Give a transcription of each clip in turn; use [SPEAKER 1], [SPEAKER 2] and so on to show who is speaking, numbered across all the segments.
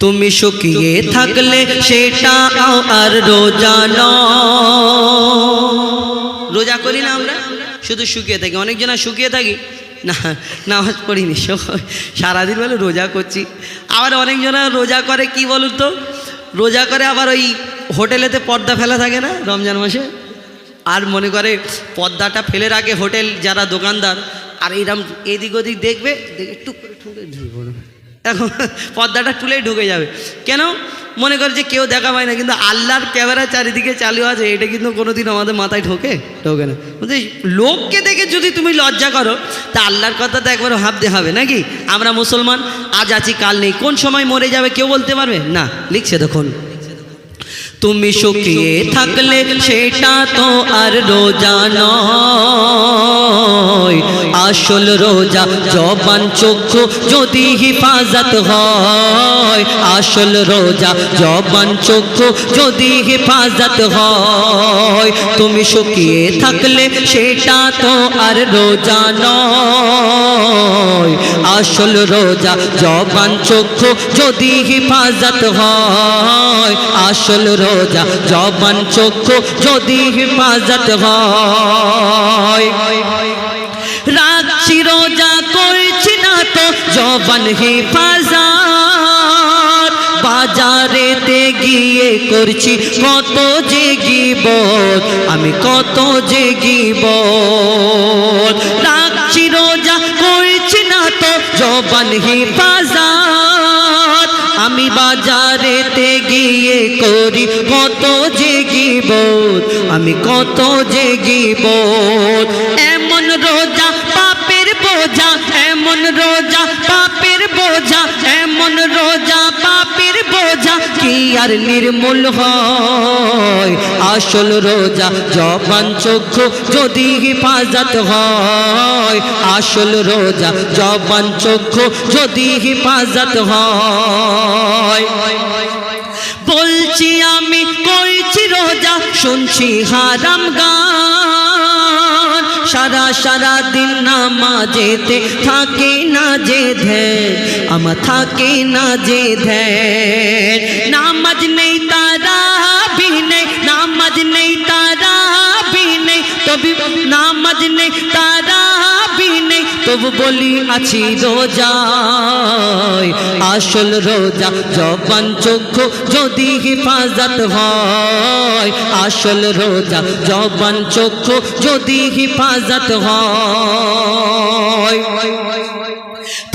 [SPEAKER 1] তুমি শুকিয়ে থাকলে সেটা আর রোজা নয়। রোজা করি না আমরা, শুধু শুকিয়ে থাকি। অনেকজনা শুকিয়ে থাকি না, নামাজ পড়িনি, সারাদিন বলে রোজা করছি। আবার অনেকজনা রোজা করে কি বলুন তো, রোজা করে আবার ওই হোটেলেতে পর্দা ফেলা থাকে না রমজান মাসে, আর মনে করে পর্দাটা ফেলে রাখে হোটেল যারা দোকানদার, আর এইরকম এদিক ওদিক দেখবে, দেখে টুক করে ঠুকে ঢুকে পড়বে, এখন পর্দাটা তুলেই ঢুকে যাবে। কেন? মনে করে যে কেউ দেখা পায় না, কিন্তু আল্লাহর ক্যামেরা চারিদিকে চালু আছে, এটা কিন্তু কোনোদিন আমাদের মাথায় ঢোকে না। বলতে লোককে দেখে যদি তুমি লজ্জা করো, তা আল্লাহর কথা তো একবার ভাবতে হবে নাকি? আমরা মুসলমান, আজ আছি কাল নেই, কোন সময় মরে যাবে কেউ বলতে পারবে না। লিখছে দেখুন, তুমি শুকিয়ে থাকলে সেটা তো আর রোজা নয়। আসল রোজা জবান চক্ষু যদি হিফাজত হয়। আসল রোজা জবান চক্ষু যদি হিফাজত হয়। তুমি শুকিয়ে থাকলে সেটা তো আর রোজা নয়। আসল রোজা জবান চক্ষু যদি হিফাজত হয়। আসল রোজা জবান চক্ষু যদি হিফাজত হয়। রাখছি রোজা করছি না তো জবান হিফাজত। বাজারেতে গিয়ে করছি কত যে গীবত, আমি কত যে গীবত। রাখছি রোজা করছি না তো জবান হিফাজত। আমি বাজারেতে গিয়ে করি কত যে গীবত, আমি কত যে গীবত। এমন রোজা পাপের বোঝা, এমন রোজা পাপের বোঝা, এমন রোজা পাপের বোঝা কি আর নির্মূল হয়। আসল রোজা জবান চক্ষু যদি হিফাজত হয়। আসল রোজা জবান চক্ষু যদি হিফাজত হয়। বলছি আমি করছি রোজা, শুনছি হারাম গান। সারা দিন নামাজেতে থাকে না যে ধ্যান, আমার থাকে না যে ধ্যান। নামাজ নেই তারাবি নেই, নামাজ নেই তারাবি নেই, তবে নামাজ নেই তারাবি নেই, তবু বলি আছি রোজায়। আসল রোজা জবান চক্ষু যদি হিফাজত হয়। আসল রোজা জবান চক্ষু যদি হিফাজত হয়।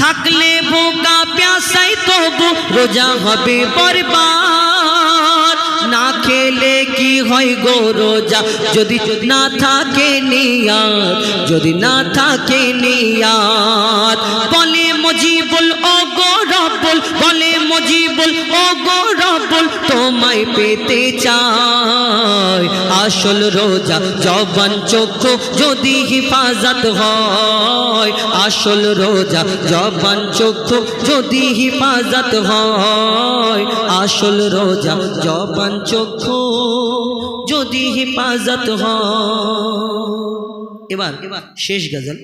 [SPEAKER 1] থাকলে বোকা প্যাসাই তবু রোজা হবে বরবাদ। না খেলে কি হয় গো রোজা যদি না থাকে নিয়াত, যদি না থাকে নিয়াত। বলে মুজিবুল ও গো রব্বুল, বলে মুজিবুল ও গো রব্বুল, তোমায় পেতে চাই। আসল রোজা জবান চক্ষু যদি হিফাজত হয়। আসল রোজা জবান চক্ষু যদি হিফাজত হয়। আসল রোজা জবান চক্ষু যদি হিফাজত হয়। এবার শেষ গজল।